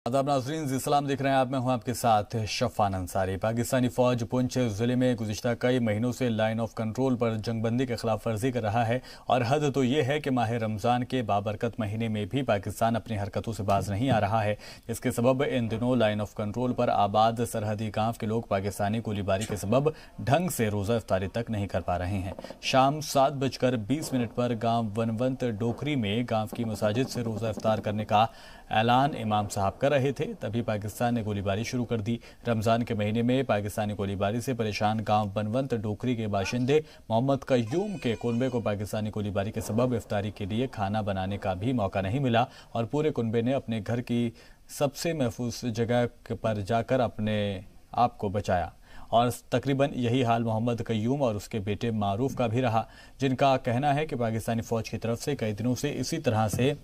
आदाब नाज़रीन, इस्लाम देख रहे हैं आप। मैं हूं आपके साथ शफान अंसारी। पाकिस्तानी फौज पुंछ ज़िले में गुज़िश्ता कई महीनों से लाइन ऑफ कंट्रोल पर जंगबंदी की खिलाफ वर्जी कर रहा है और हद तो ये है कि माह रमज़ान के बाबरकत महीने में भी पाकिस्तान अपनी हरकतों से बाज नहीं आ रहा है। इसके सबब इन दिनों लाइन ऑफ कंट्रोल पर आबाद सरहदी गाँव के लोग पाकिस्तानी गोलीबारी के सबब ढंग से रोज़ा इफ्तारी तक नहीं कर पा रहे हैं। शाम 7:20 पर गाँव वनवंत डोकरी में गाँव की मसाजिद से रोज़ा इफ्तार करने का ऐलान इमाम साहब कर रहे थे, तभी पाकिस्तान ने गोलीबारी शुरू कर दी। रमज़ान के महीने में पाकिस्तानी गोलीबारी से परेशान गांव बनवंत डोकरी के बाशिंदे मोहम्मद कयूम के कुनबे को पाकिस्तानी गोलीबारी के सबब इफ्तारी के लिए खाना बनाने का भी मौका नहीं मिला और पूरे कुनबे ने अपने घर की सबसे महफूज जगह पर जाकर अपने आप को बचाया। और तकरीबन यही हाल मोहम्मद कयूम और उसके बेटे मारूफ का भी रहा, जिनका कहना है कि पाकिस्तानी फौज की तरफ से कई दिनों से इसी तरह से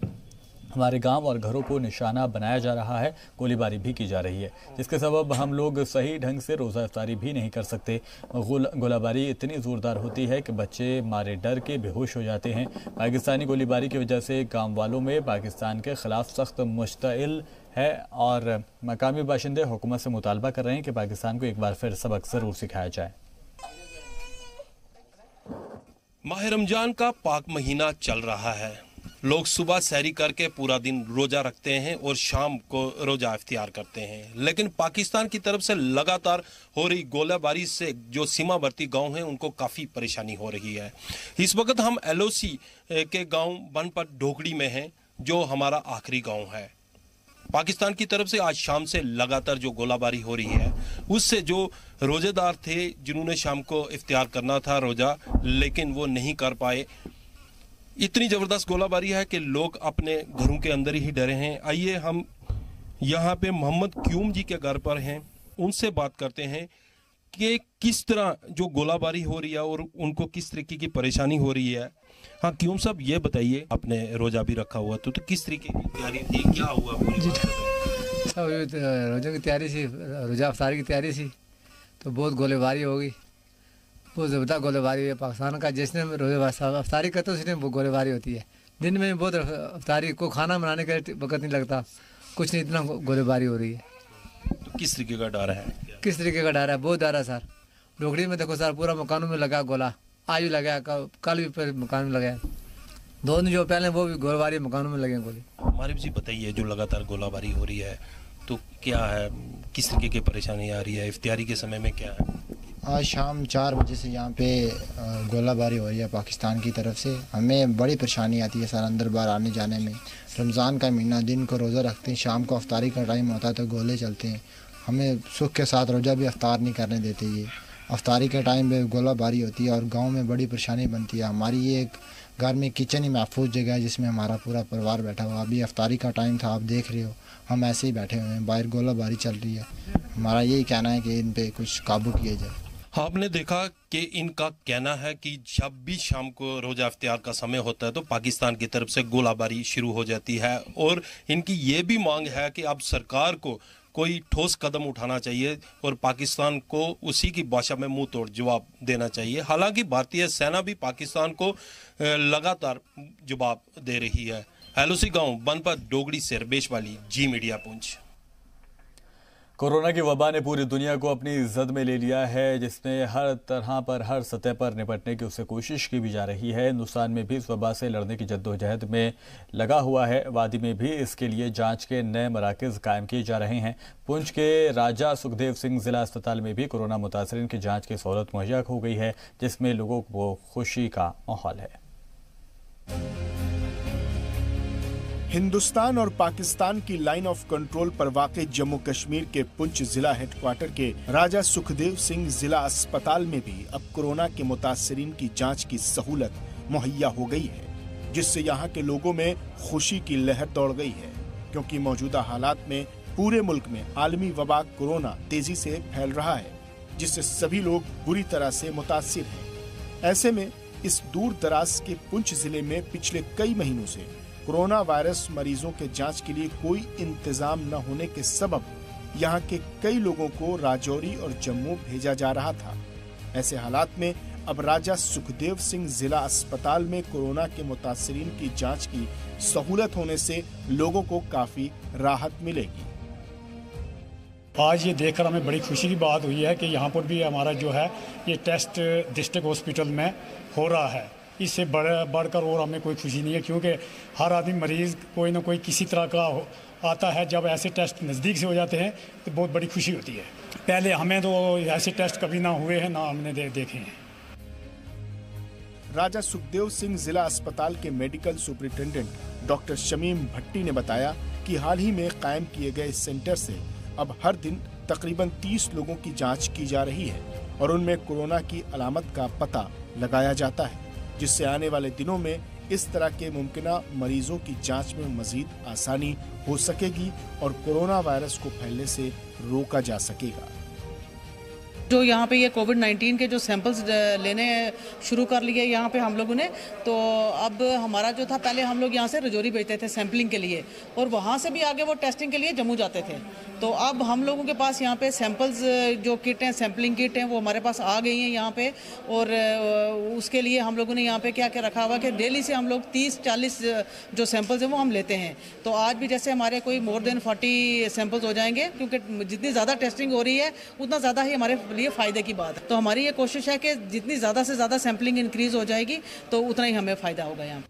हमारे गांव और घरों को निशाना बनाया जा रहा है, गोलीबारी भी की जा रही है, जिसके सबब हम लोग सही ढंग से रोज़ा इफ्तारी भी नहीं कर सकते। गोलीबारी इतनी ज़ोरदार होती है कि बच्चे मारे डर के बेहोश हो जाते हैं। पाकिस्तानी गोलीबारी की वजह से गांव वालों में पाकिस्तान के ख़िलाफ़ सख्त मुश्तइल है और मकामी बाशिंदे हुकूमत से मुतालबा कर रहे हैं कि पाकिस्तान को एक बार फिर सबक ज़रूर सिखाया जाए। माह रमजान का पाक महीना चल रहा है। लोग सुबह सैरी करके पूरा दिन रोजा रखते हैं और शाम को रोजा इफ्तियार करते हैं, लेकिन पाकिस्तान की तरफ से लगातार हो रही गोलाबारी से जो सीमावर्ती गांव हैं उनको काफ़ी परेशानी हो रही है। इस वक्त हम LOC के गांव बनपत ढोकड़ी में हैं, जो हमारा आखिरी गांव है। पाकिस्तान की तरफ से आज शाम से लगातार जो गोलाबारी हो रही है, उससे जो रोजेदार थे जिन्होंने शाम को इफ्तियार करना था रोजा, लेकिन वो नहीं कर पाए। इतनी ज़बरदस्त गोलाबारी है कि लोग अपने घरों के अंदर ही डरे हैं। आइए हम यहाँ पे मोहम्मद क्यूम जी के घर पर हैं, उनसे बात करते हैं कि किस तरह जो गोलाबारी हो रही है और उनको किस तरीके की परेशानी हो रही है। हाँ क्यूम साहब, ये बताइए, आपने रोज़ा भी रखा हुआ तो किस तरीके की तैयारी थी, क्या हुआ? रोज़े की तैयारी थी, रोज़ा इफ्तारी की तैयारी थी, तो बहुत गोलीबारी हो गई, बहुत ज़बरदस्त गोलीबारी है। पाकिस्तान का जिसने रोज़ा अफ्तारी करते उसने वो गोलीबारी होती है। दिन में बहुत अफ्तारी को खाना बनाने का वक्त नहीं लगता, कुछ नहीं, इतना गोलीबारी हो रही है। तो किस तरीके का डर है? किस तरीके का डर है? बहुत डर है सर। डोगरी में देखो सर, पूरा मकानों में लगा गोला, आज भी लगा, कल भी पर मकान में लगा, 2 दिन जो पहले वो भी गोलीबारी मकानों में लगे गोली। हमारे भी बताइए, जो लगातार गोलाबारी हो रही है तो क्या है, किस तरीके की परेशानी आ रही है, इफ्तियारी के समय में क्या है? आज शाम 4 बजे से यहाँ पे गोलाबारी हो रही है पाकिस्तान की तरफ से। हमें बड़ी परेशानी आती है सर अंदर बाहर आने जाने में। रमज़ान का महीना, दिन को रोज़ा रखते हैं, शाम को अफ्तारी का टाइम होता है तो गोले चलते हैं। हमें सुख के साथ रोज़ा भी अफ्तार नहीं करने देते। ये अफ्तारी के टाइम पे गोलाबारी होती है और गाँव में बड़ी परेशानी बनती है। हमारी ये एक घर में किचन ही महफूज जगह है जिसमें हमारा पूरा परिवार बैठा हुआ। अभी अफ्तारी का टाइम था, आप देख रहे हो, हम ऐसे ही बैठे हुए हैं, बाहर गोलाबारी चल रही है। हमारा यही कहना है कि इन पर कुछ काबू किया जाए। आपने देखा कि इनका कहना है कि जब भी शाम को रोज़ा इफ्तियार का समय होता है तो पाकिस्तान की तरफ से गोलाबारी शुरू हो जाती है और इनकी ये भी मांग है कि अब सरकार को कोई ठोस कदम उठाना चाहिए और पाकिस्तान को उसी की भाषा में मुंह तोड़ जवाब देना चाहिए। हालांकि भारतीय सेना भी पाकिस्तान को लगातार जवाब दे रही है। LOC गाँव बनपत डोगड़ी से रबेश वाली, जी मीडिया पुंछ। कोरोना की वबा ने पूरी दुनिया को अपनी जद में ले लिया है, जिसमें हर तरह पर, हर सतह पर निपटने की उससे कोशिश की भी जा रही है। हिंदुस्तान में भी इस वबा से लड़ने की जद्दोजहद में लगा हुआ है। वादी में भी इसके लिए जांच के नए मराकज़ कायम किए जा रहे हैं। पुंछ के राजा सुखदेव सिंह जिला अस्पताल में भी कोरोना मुतासरीन की जाँच की सहूलत मुहैया हो गई है, जिसमें लोगों को खुशी का माहौल है। हिंदुस्तान और पाकिस्तान की लाइन ऑफ कंट्रोल पर वाक़ जम्मू कश्मीर के पुंछ जिला हेडक्वार्टर के राजा सुखदेव सिंह जिला अस्पताल में भी अब कोरोना के मुतासरीन की जांच की सहूलत मुहैया हो गई है, जिससे यहां के लोगों में खुशी की लहर दौड़ गई है, क्योंकि मौजूदा हालात में पूरे मुल्क में आलमी वबा कोरोना तेजी से फैल रहा है, जिससे सभी लोग बुरी तरह से मुतासिर हैं। ऐसे में इस दूर दराज के पुंछ जिले में पिछले कई महीनों से कोरोना वायरस मरीजों के जांच के लिए कोई इंतजाम न होने के सबब यहां के कई लोगों को राजौरी और जम्मू भेजा जा रहा था। ऐसे हालात में अब राजा सुखदेव सिंह जिला अस्पताल में कोरोना के मुतासरीन की जांच की सहूलत होने से लोगों को काफी राहत मिलेगी। आज ये देखकर हमें बड़ी खुशी की बात हुई है कि यहाँ पर भी हमारा जो है ये टेस्ट डिस्ट्रिक्ट हॉस्पिटल में हो रहा है। इससे बढ़कर और हमें कोई खुशी नहीं है, क्योंकि हर आदमी मरीज़ कोई ना कोई किसी तरह का आता है। जब ऐसे टेस्ट नज़दीक से हो जाते हैं तो बहुत बड़ी खुशी होती है। पहले हमें तो ऐसे टेस्ट कभी ना हुए हैं, ना हमने देखे हैं। राजा सुखदेव सिंह जिला अस्पताल के मेडिकल सुपरिटेंडेंट डॉक्टर शमीम भट्टी ने बताया कि हाल ही में कायम किए गए इस सेंटर से अब हर दिन तकरीबन 30 लोगों की जांच की जा रही है और उनमें कोरोना की अलामत का पता लगाया जाता है, जिससे आने वाले दिनों में इस तरह के मुमकिना मरीजों की जांच में मजीद आसानी हो सकेगी और कोरोना वायरस को फैलने से रोका जा सकेगा। जो यहाँ पे ये कोविड-19 के जो सैंपल्स लेने शुरू कर लिए यहाँ पे हम लोगों ने, तो अब हमारा जो था, पहले हम लोग यहाँ से रजौरी भेजते थे सैंपलिंग के लिए और वहाँ से भी आगे वो टेस्टिंग के लिए जम्मू जाते थे। तो अब हम लोगों के पास यहाँ पे सैंपल्स जो किट हैं, सैंपलिंग किट हैं, वो हमारे पास आ गई हैं यहाँ पे। और उसके लिए हम लोगों ने यहाँ पे क्या क्या रखा हुआ कि डेली से हम लोग 30-40 जो सैंपल्स हैं वो हम लेते हैं। तो आज भी जैसे हमारे कोई मोर देन 40 सैंपल्स हो जाएंगे, क्योंकि जितनी ज़्यादा टेस्टिंग हो रही है उतना ज़्यादा ही हमारे लिए फ़ायदे की बात है। तो हमारी ये कोशिश है कि जितनी ज़्यादा से ज़्यादा सैंपलिंग इंक्रीज हो जाएगी तो उतना ही हमें फ़ायदा होगा यहाँ।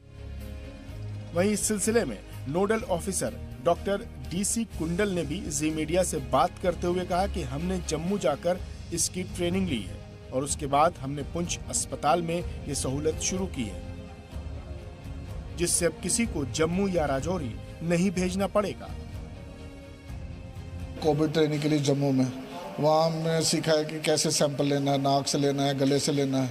वहीं इस सिलसिले में नोडल ऑफिसर डॉक्टर DC कुंडल ने भी जी मीडिया से बात करते हुए कहा कि हमने जम्मू जाकर इसकी ट्रेनिंग ली है और उसके बाद हमने पुंछ अस्पताल में ये सहूलत शुरू की है, जिससे अब किसी को जम्मू या राजौरी नहीं भेजना पड़ेगा। कोविड ट्रेनिंग के लिए जम्मू में वहाँ हमने सीखा है कि कैसे सैंपल लेना है, नाक से लेना है, गले से लेना है।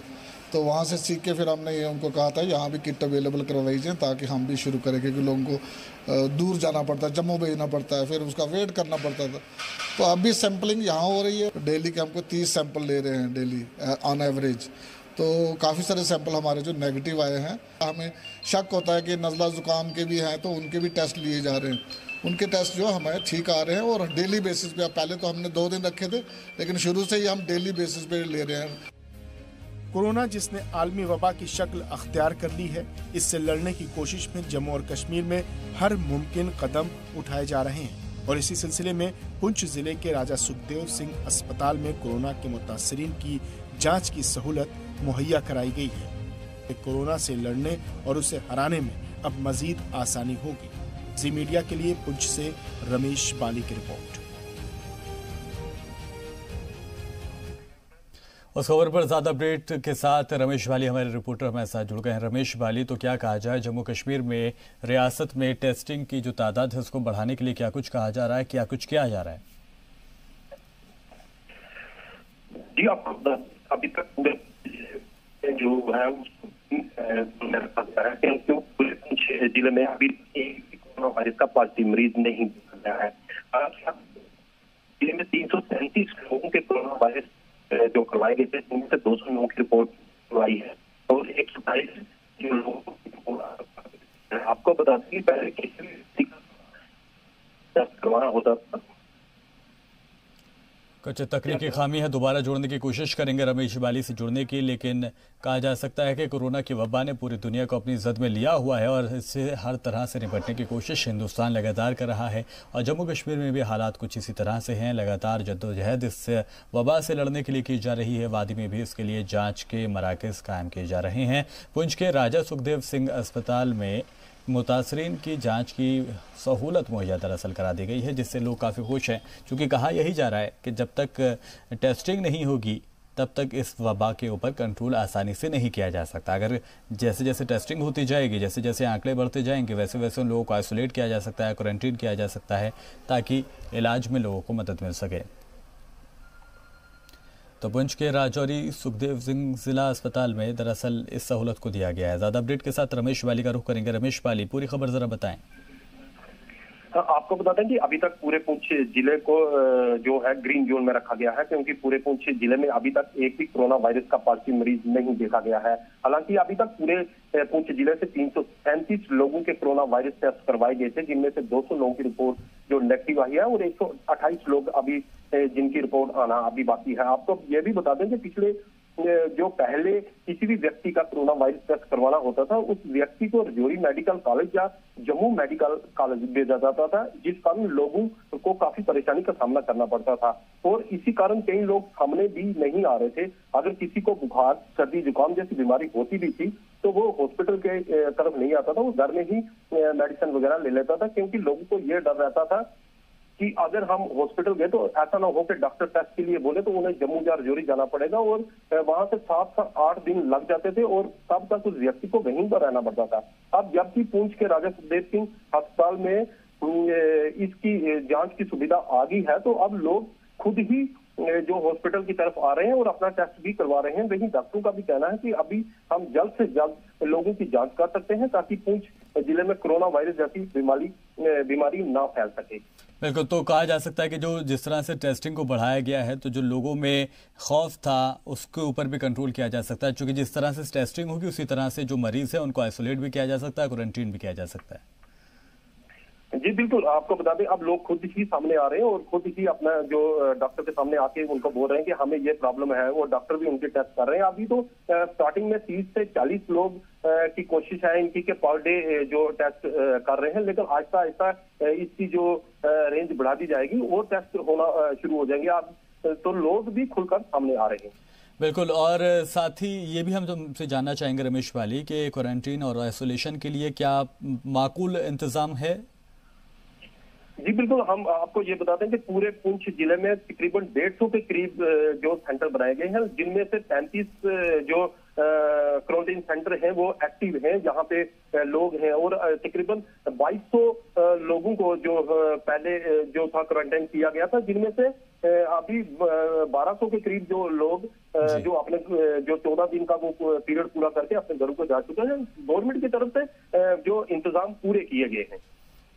तो वहाँ से सीख के फिर हमने ये उनको कहा था यहाँ भी किट अवेलेबल करवाई जाए ताकि हम भी शुरू करें, क्योंकि लोगों को दूर जाना पड़ता है, जम्मू भेजना पड़ता है, फिर उसका वेट करना पड़ता था। तो अभी सैंपलिंग यहाँ हो रही है। डेली के हमको 30 सैंपल ले रहे हैं डेली ऑन एवरेज। तो काफ़ी सारे सैंपल हमारे जो नेगेटिव आए हैं, हमें शक होता है कि नज़ला ज़ुकाम के भी हैं, तो उनके भी टेस्ट लिए जा रहे हैं। उनके टेस्ट जो हमारे ठीक आ रहे हैं और डेली बेसिस पे। पहले तो हमने 2 दिन रखे थे, लेकिन शुरू से ही हम डेली बेसिस पे ले रहे हैं। कोरोना जिसने आलमी वबा की शक्ल अख्तियार कर ली है, इससे लड़ने की कोशिश में जम्मू और कश्मीर में हर मुमकिन कदम उठाए जा रहे हैं और इसी सिलसिले में पुंछ जिले के राजा सुखदेव सिंह अस्पताल में कोरोना के मुतासरीन की जांच की सहूलत मुहैया कराई गई है। कोरोना से लड़ने और उसे हराने में अब मजीद आसानी होगी। जी मीडिया के लिए पुंछ से रमेश बाली की रिपोर्ट। उस खबर पर ज्यादा अपडेट के साथ रमेश बाली हमारे रिपोर्टर हमारे साथ जुड़ गए हैं। रमेश बाली, तो क्या कहा जाए, जम्मू कश्मीर में रियासत में टेस्टिंग की जो तादाद है उसको बढ़ाने के लिए क्या कुछ कहा जा रहा है, क्या कुछ किया जा रहा है? जी, आपको अभी तक पूरे जो है पूरे जिले में अभी कोरोना वायरस का पॉजिटिव मरीज नहीं देखा गया है। जिले में 337 लोगों के कोरोना वायरस जो करवाए गए थे, जिनमें से 200 लोगों की रिपोर्ट करवाई है और 127 जो लोगों आपको बता दें कि पहले किसी भी टेस्ट करवाना होता था। कुछ तकनीकी खामी है, दोबारा जोड़ने की कोशिश करेंगे रमेश बाली से जुड़ने की, लेकिन कहा जा सकता है कि कोरोना की वबा ने पूरी दुनिया को अपनी जद में लिया हुआ है और इससे हर तरह से निपटने की कोशिश हिंदुस्तान लगातार कर रहा है और जम्मू कश्मीर में भी हालात कुछ इसी तरह से हैं। लगातार जद्दोजहद इस वबा से लड़ने के लिए की जा रही है। वादी में भी इसके लिए जाँच के मराकज़ कायम किए जा रहे हैं। पुंछ के राजा सुखदेव सिंह अस्पताल में मुतासरीन की जांच की सहूलत मुहैया दरअसल करा दी गई है, जिससे लोग काफ़ी खुश हैं, क्योंकि कहा यही जा रहा है कि जब तक टेस्टिंग नहीं होगी तब तक इस वबा के ऊपर कंट्रोल आसानी से नहीं किया जा सकता। अगर जैसे जैसे टेस्टिंग होती जाएगी, जैसे जैसे आंकड़े बढ़ते जाएंगे, वैसे वैसे उन लोगों को आइसोलेट किया जा सकता है, क्वारंटीन किया जा सकता है, ताकि इलाज में लोगों को मदद मिल सके। तो पुंछ के राजौरी सुखदेव सिंह जिला अस्पताल में दरअसल इस सहूलत को दिया गया है। ज़्यादा अपडेट के साथ रमेश बाली का रुख करेंगे। रमेश बाली, पूरी खबर जरा बताएं। आपको बता दें कि अभी तक पूरे पुंछ जिले को जो है ग्रीन जोन में रखा गया है, क्योंकि पूरे पुंछ जिले में अभी तक एक भी कोरोना वायरस का पॉजिटिव मरीज नहीं देखा गया है। हालांकि अभी तक पूरे पुंछ जिले से 337 लोगों के कोरोना वायरस टेस्ट करवाए गए थे, जिनमें से 200 लोगों की रिपोर्ट जो नेगेटिव आई है और 128 लोग अभी जिनकी रिपोर्ट आना अभी बाकी है। आपको ये भी बता दें कि पिछले जो पहले किसी भी व्यक्ति का कोरोना वायरस टेस्ट करवाना होता था, उस व्यक्ति को रजौरी मेडिकल कॉलेज या जम्मू मेडिकल कॉलेज भेजा जाता था, जिस कारण लोगों को काफी परेशानी का सामना करना पड़ता था। और इसी कारण कई लोग सामने भी नहीं आ रहे थे। अगर किसी को बुखार, सर्दी, जुकाम जैसी बीमारी होती भी थी तो वो हॉस्पिटल के तरफ नहीं आता था, वो घर में ही मेडिसिन वगैरह ले लेता था, क्योंकि लोगों को ये डर रहता था कि अगर हम हॉस्पिटल गए तो ऐसा ना हो कि डॉक्टर टेस्ट के लिए बोले तो उन्हें जम्मू या रजौरी जाना पड़ेगा, और वहां से 7 से 8 दिन लग जाते थे और तब तक उस व्यक्ति को वहीं पर रहना पड़ता था। अब जबकि पुंछ के राजा सुखदेव सिंह अस्पताल में इसकी जांच की सुविधा आ गई है, तो अब लोग खुद ही जो हॉस्पिटल की तरफ आ रहे हैं और अपना टेस्ट भी करवा रहे हैं। लेकिन डॉक्टरों का भी कहना है कि अभी हम जल्द से जल्द लोगों की जांच कर सकते हैं ताकि पुंछ जिले में कोरोना वायरस जैसी बीमारी ना फैल सके। बिल्कुल, तो कहा जा सकता है कि जो जिस तरह से टेस्टिंग को बढ़ाया गया है तो जो लोगों में खौफ था उसके ऊपर भी कंट्रोल किया जा सकता है, क्योंकि जिस तरह से टेस्टिंग होगी उसी तरह से जो मरीज है उनको आइसोलेट भी किया जा सकता है, क्वारंटीन भी किया जा सकता है। जी बिल्कुल, आपको बता दें अब लोग खुद ही सामने आ रहे हैं और खुद ही अपना जो डॉक्टर के सामने आके उनको बोल रहे हैं कि हमें ये प्रॉब्लम है, और डॉक्टर भी उनके टेस्ट कर रहे हैं। अभी तो स्टार्टिंग में 30 से 40 लोग की कोशिश है इनकी के पर डे जो टेस्ट कर रहे हैं, लेकिन आहिस्ता आहिस्ता इसकी जो रेंज बढ़ा दी जाएगी और टेस्ट होना शुरू हो जाएंगे। अब तो लोग भी खुलकर सामने आ रहे हैं। बिल्कुल, और साथ ही ये भी हम तुमसे जानना चाहेंगे रमेश वाली कि क्वारंटीन और आइसोलेशन के लिए क्या माकूल इंतजाम है? जी बिल्कुल, हम आपको ये बताते हैं कि पूरे पुंछ जिले में तकरीबन 150 के करीब जो सेंटर बनाए गए हैं, जिनमें से 35 जो क्वारंटीन सेंटर हैं वो एक्टिव हैं, जहां पे लोग हैं, और तकरीबन 2200 लोगों को जो पहले जो था क्वारंटाइन किया गया था, जिनमें से अभी 1200 के करीब जो लोग जो अपने जो 14 दिन का वो पीरियड पूरा करके अपने घरों को जा चुके हैं। गवर्नमेंट की तरफ से जो इंतजाम पूरे किए गए हैं।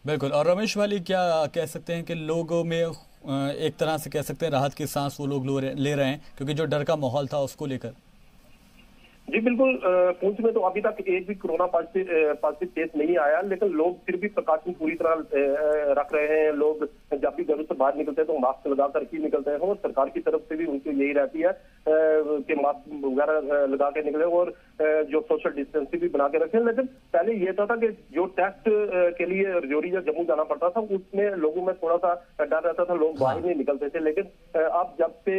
बिल्कुल, और रमेश वाली क्या कह सकते हैं कि लोगों में एक तरह से कह सकते हैं राहत की सांस वो लोग ले रहे हैं, क्योंकि जो डर का माहौल था उसको लेकर? जी बिल्कुल, पुंछ में तो अभी तक एक भी कोरोना पॉजिटिव केस नहीं आया, लेकिन लोग फिर भी प्रिकॉशन पूरी तरह रख रहे हैं। लोग जब भी घरों से बाहर निकलते हैं तो मास्क लगा कर ही निकलते हैं, और सरकार की तरफ से भी उनको यही रहती है कि मास्क वगैरह लगा के निकले और जो सोशल डिस्टेंसिंग भी बना के रखें। लेकिन पहले ये था कि जो टेस्ट के लिए रजौरी या जम्मू जाना पड़ता था उसमें लोगों में थोड़ा सा डर रहता था, लोग बाहर नहीं निकलते थे। लेकिन अब जब से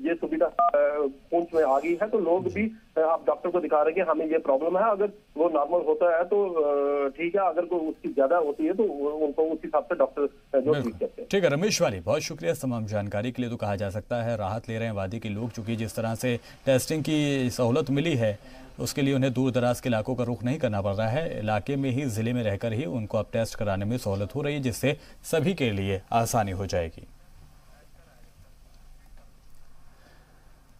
ये सुविधा पुंछ में आ गई है तो लोग भी आप डॉक्टर को दिखा रहे हैं कि हमें ये प्रॉब्लम है, अगर वो नॉर्मल होता है तो ठीक है, अगर कोई उसकी ज्यादा होती है तो उनको उस हिसाब से डॉक्टर जो ठीक करते हैं। ठीक है रमेश वाली, बहुत शुक्रिया तमाम जानकारी के लिए। तो कहा जा सकता है राहत ले रहे हैं वादी के लोग, चूंकि जिस तरह से टेस्टिंग की सहूलत मिली है उसके लिए उन्हें दूर दराज के इलाकों का रुख नहीं करना पड़ रहा है। इलाके में ही, जिले में रहकर ही उनको अब टेस्ट कराने में सहूलत हो रही है, जिससे सभी के लिए आसानी हो जाएगी।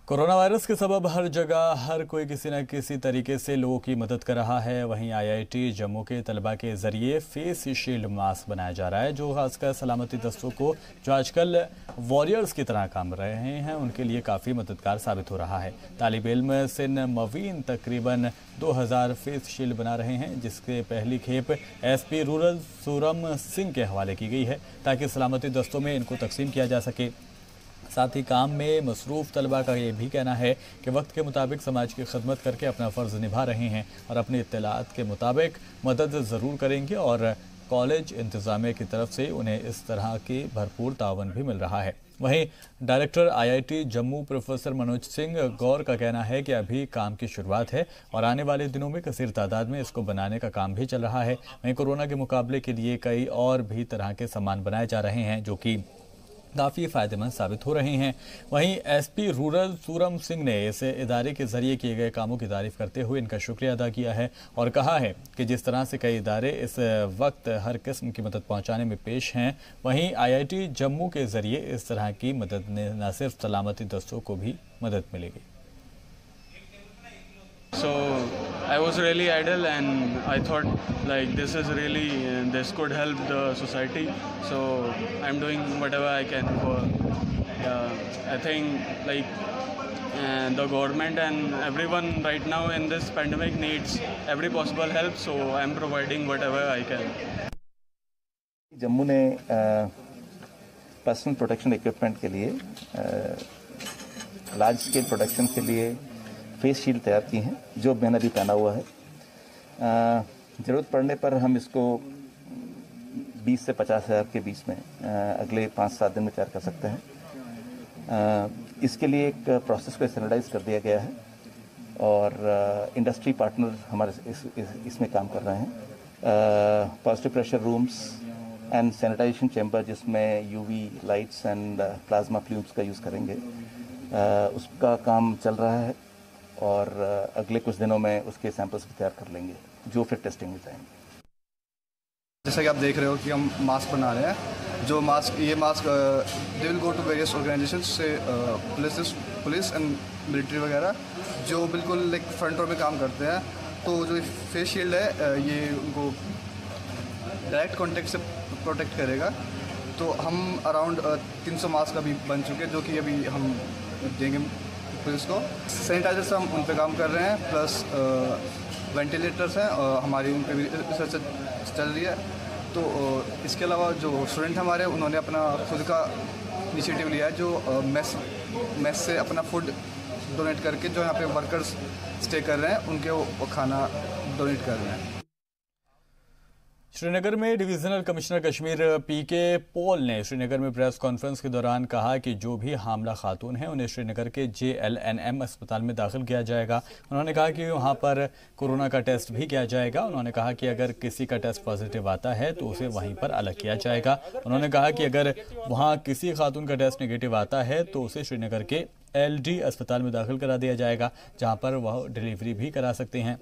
कोरोना वायरस के सबब हर जगह हर कोई किसी न किसी तरीके से लोगों की मदद कर रहा है। वहीं IIT जम्मू के तलबा के जरिए फेस शील्ड मास्क बनाया जा रहा है, जो खासकर सलामती दस्तों को जो आजकल वॉरियर्स की तरह काम रहे हैं उनके लिए काफ़ी मददगार साबित हो रहा है। तालिब इल्म सिन मवीन तकरीबन 2000 फेस शील्ड बना रहे हैं, जिसके पहली खेप SP रूरल सूरम सिंह के हवाले की गई है ताकि सलामती दस्तों में इनको तकसीम किया जा सके। साथ ही काम में मसरूफ़ तलबा का ये भी कहना है कि वक्त के मुताबिक समाज की खिदमत करके अपना फ़र्ज़ निभा रहे हैं और अपनी इत्तलात के मुताबिक मदद ज़रूर करेंगे, और कॉलेज इंतज़ामिया की तरफ से उन्हें इस तरह की भरपूर तावन भी मिल रहा है। वहीं director IIT Jammu professor Manoj Singh Gaur का कहना है कि अभी काम की शुरुआत है और आने वाले दिनों में कसीर तादाद में इसको बनाने का काम भी चल रहा है। वहीं कोरोना के मुकाबले के लिए कई और भी तरह के सामान बनाए जा रहे हैं जो कि काफ़ी फ़ायदेमंद साबित हो रहे हैं। वहीं SP रूरल सूरम सिंह ने इस इदारे के ज़रिए किए गए कामों की तारीफ़ करते हुए इनका शुक्रिया अदा किया है और कहा है कि जिस तरह से कई इदारे इस वक्त हर किस्म की मदद पहुंचाने में पेश हैं, वहीं IIT जम्मू के ज़रिए इस तरह की मदद ने न सिर्फ सलामती दस्तों को भी मदद मिलेगी। So I was really idle and I thought like this is really this could help the society, so I'm doing whatever I can for I think like the government and everyone right now in this pandemic needs every possible help, so I'm providing whatever I can. Jammu ने personal protection equipment के लिए large scale production के लिए face shield तैयार की हैं, जो मैंने अभी पहना हुआ है। ज़रूरत पड़ने पर हम इसको 20 से 50 हज़ार के बीच में अगले 5-7 दिन में तैयार कर सकते हैं। इसके लिए एक प्रोसेस को स्टैंडर्डाइज कर दिया गया है और इंडस्ट्री पार्टनर हमारे इसमें काम कर रहे हैं। Positive pressure rooms and sanitization chamber, जिसमें UV lights and plasma fluids का यूज़ करेंगे, उसका काम चल रहा है और अगले कुछ दिनों में उसके सैंपल्स भी तैयार कर लेंगे, जो फिर टेस्टिंग में जाएंगे। जैसा कि आप देख रहे हो कि हम मास्क बना रहे हैं। जो मास्क, ये mask they will go to various organisations से पुलिस एंड मिलिट्री वगैरह, जो बिल्कुल लाइक फ्रंट रोड में काम करते हैं। तो जो फेस शील्ड है ये उनको डायरेक्ट कॉन्टेक्ट से प्रोटेक्ट करेगा। तो हम अराउंड 300 मास्क अभी बन चुके हैं, जो कि अभी हम देंगे पुलिस को। सैनिटाइजर से हम उन पे काम कर रहे हैं, प्लस वेंटिलेटर्स हैं हमारी, उन पे भी रिसर्च चल रही है। तो इसके अलावा जो स्टूडेंट हमारे, उन्होंने अपना खुद का इनिशिएटिव लिया है, जो मेस से अपना फूड डोनेट करके, जो यहाँ पे वर्कर्स स्टे कर रहे हैं, उनके वो खाना डोनेट कर रहे हैं। श्रीनगर में डिवीजनल कमिश्नर कश्मीर पीके पॉल ने श्रीनगर में प्रेस कॉन्फ्रेंस के दौरान कहा कि जो भी हामला खातून हैं उन्हें श्रीनगर के JLNM अस्पताल में दाखिल किया जाएगा। उन्होंने कहा कि वहां पर कोरोना का टेस्ट भी किया जाएगा। उन्होंने कहा कि अगर किसी का टेस्ट पॉजिटिव आता है तो उसे वहीं पर अलग किया जाएगा। उन्होंने कहा कि अगर वहां किसी खातून का टेस्ट नेगेटिव आता है तो उसे श्रीनगर के LD अस्पताल में दाखिल करा दिया जाएगा, जहाँ पर वह डिलीवरी भी करा सकते हैं।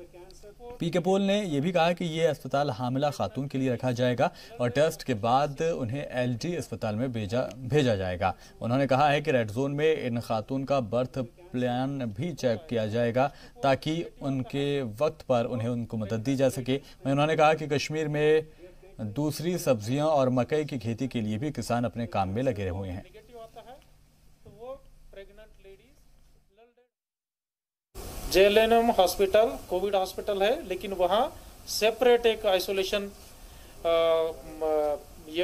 पीके पॉल ने यह भी कहा कि ये अस्पताल हामिला खातून के लिए रखा जाएगा और टेस्ट के बाद उन्हें LD अस्पताल में भेजा जाएगा। उन्होंने कहा है कि रेड जोन में इन खातून का बर्थ प्लान भी चेक किया जाएगा ताकि उनके वक्त पर उनको मदद दी जा सके। उन्होंने कहा कि कश्मीर में दूसरी सब्जियां और मकई की खेती के लिए भी किसान अपने काम में लगे हुए हैं। JLNM हॉस्पिटल कोविड हॉस्पिटल है, लेकिन वहाँ सेपरेट एक आइसोलेशन ये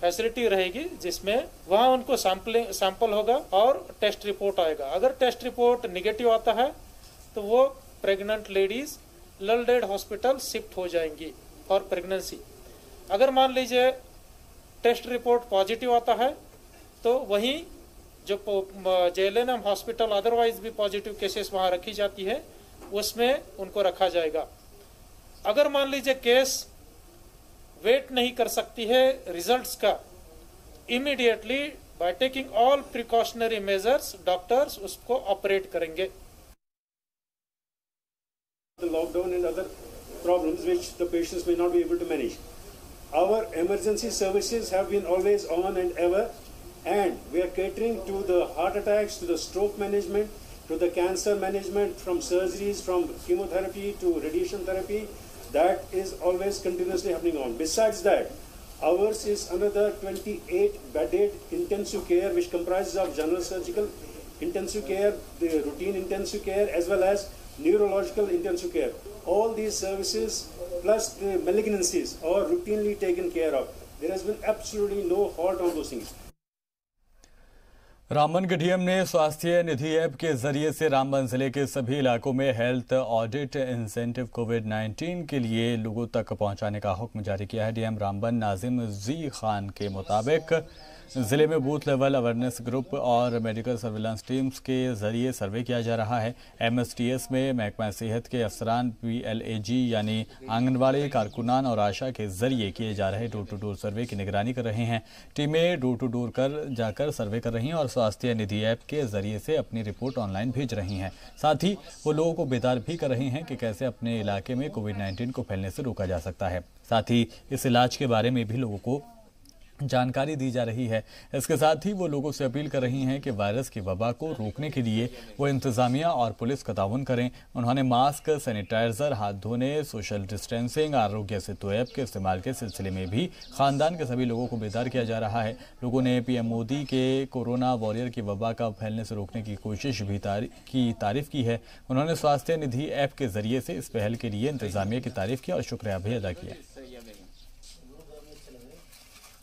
फैसिलिटी रहेगी, जिसमें वहाँ उनको सैंपल होगा और टेस्ट रिपोर्ट आएगा। अगर टेस्ट रिपोर्ट निगेटिव आता है तो वो प्रेग्नेंट लेडीज ललडेड हॉस्पिटल शिफ्ट हो जाएंगी फॉर प्रेगनेंसी। अगर मान लीजिए टेस्ट रिपोर्ट पॉजिटिव आता है तो वहीं जो JLNM हॉस्पिटल अदरवाइज भी पॉजिटिव केसेस वहां रखी जाती है, उसमें उनको रखा जाएगा। अगर मान लीजिए केस वेट नहीं कर सकती है रिजल्ट्स का, immediately by taking all precautionary measures doctors उसको ऑपरेट करेंगे। The lockdown and other problems which the patients may not be able to manage. Our emergency services have been always on and ever. And we are catering to the heart attacks, to the stroke management, to the cancer management, from surgeries, from chemotherapy to radiation therapy. That is always continuously happening on. Besides that, ours is another 28 bedded intensive care, which comprises of general surgical intensive care, the routine intensive care, as well as neurological intensive care. All these services plus the malignancies are routinely taken care of. There has been absolutely no halt on those things. Ramban के DM ने स्वास्थ्य निधि app के जरिए से रामबन जिले के सभी इलाकों में हेल्थ ऑडिट इंसेंटिव कोविड-19 के लिए लोगों तक पहुंचाने का हुक्म जारी किया है। डीएम रामबन नाजिम जी खान के मुताबिक जिले में बूथ लेवल अवेयरनेस ग्रुप और मेडिकल सर्विलांस टीम्स के जरिए सर्वे किया जा रहा है। MSTS में महकमा सेहत के अफसरान PLAG यानी आंगनबाड़ी कारकुनान और आशा के जरिए किए जा रहे डोर टू डोर सर्वे की निगरानी कर रहे हैं। टीमें डोर टू डोर जाकर सर्वे कर रही हैं और स्वास्थ्य निधि ऐप के जरिए से अपनी रिपोर्ट ऑनलाइन भेज रही हैं। साथ ही वो लोगों को बेदार भी कर रही हैं कि कैसे अपने इलाके में कोविड-19 को फैलने से रोका जा सकता है। साथ ही इस इलाज के बारे में भी लोगों को जानकारी दी जा रही है। इसके साथ ही वो लोगों से अपील कर रही हैं कि वायरस की वबा को रोकने के लिए वो इंतजामिया और पुलिस का ताउन करें। उन्होंने मास्क, सैनिटाइजर, हाथ धोने, social distancing, Aarogya Setu app के इस्तेमाल के सिलसिले में भी खानदान के सभी लोगों को बेदार किया जा रहा है। लोगों ने PM मोदी के कोरोना वॉरियर की वबा का फैलने से रोकने की कोशिश भी तारीफ की है। उन्होंने स्वास्थ्य निधि ऐप के जरिए से इस पहल के लिए इंतजामिया की तारीफ की और शुक्रिया भी अदा किया।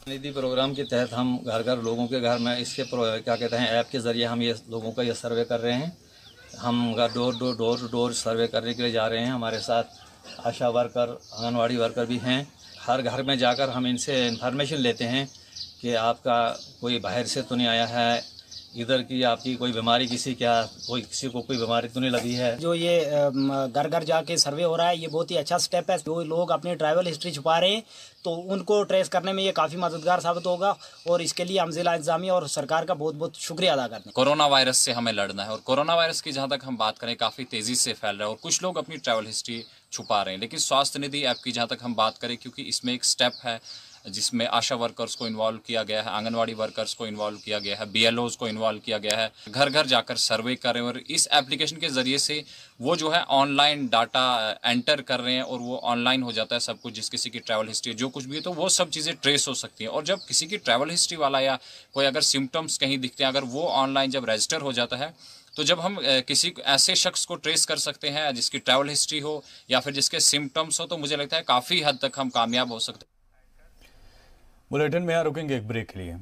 निधि प्रोग्राम के तहत हम घर घर लोगों के घर में इसके क्या कहते हैं ऐप के ज़रिए हम ये लोगों का ये सर्वे कर रहे हैं। हम डोर टू डोर सर्वे करने के लिए जा रहे हैं। हमारे साथ आशा वर्कर, आंगनवाड़ी वर्कर भी हैं। हर घर में जाकर हम इनसे इन्फॉर्मेशन लेते हैं कि आपका कोई बाहर से तो नहीं आया है, इधर की आपकी कोई बीमारी किसी को कोई बीमारी तो नहीं लगी है। जो ये घर घर जाके सर्वे हो रहा है, ये बहुत ही अच्छा स्टेप है। जो लोग अपनी ट्रैवल हिस्ट्री छुपा रहे हैं तो उनको ट्रेस करने में ये काफ़ी मददगार साबित होगा और इसके लिए हम जिला इंतजामिया और सरकार का बहुत बहुत शुक्रिया अदा करते हैं। कोरोना वायरस से हमें लड़ना है और कोरोना वायरस की जहाँ तक हम बात करें काफ़ी तेज़ी से फैल रहा है और कुछ लोग अपनी ट्रैवल हिस्ट्री छुपा रहे हैं। लेकिन स्वास्थ्य निधि ऐप की जहाँ तक हम बात करें, क्योंकि इसमें एक स्टेप है जिसमें आशा वर्कर्स को इन्वॉल्व किया गया है, आंगनवाड़ी वर्कर्स को इन्वॉल्व किया गया है, BLOs को इन्वॉल्व किया गया है, घर घर जाकर सर्वे कर रहे हैं और इस एप्लीकेशन के ज़रिए से वो जो है ऑनलाइन डाटा एंटर कर रहे हैं और वो ऑनलाइन हो जाता है सब कुछ। जिस किसी की ट्रैवल हिस्ट्री जो कुछ भी है तो वो सब चीज़ें ट्रेस हो सकती हैं। और जब किसी की ट्रैवल हिस्ट्री वाला या कोई अगर सिम्टम्स कहीं दिखते हैं, अगर वो ऑनलाइन जब रजिस्टर हो जाता है तो जब हम किसी ऐसे शख्स को ट्रेस कर सकते हैं जिसकी ट्रैवल हिस्ट्री हो या फिर जिसके सिम्टम्स हो, तो मुझे लगता है काफ़ी हद तक हम कामयाब हो सकते हैं। बुलेटिन में यहाँ रुकेंगे एक ब्रेक के लिए।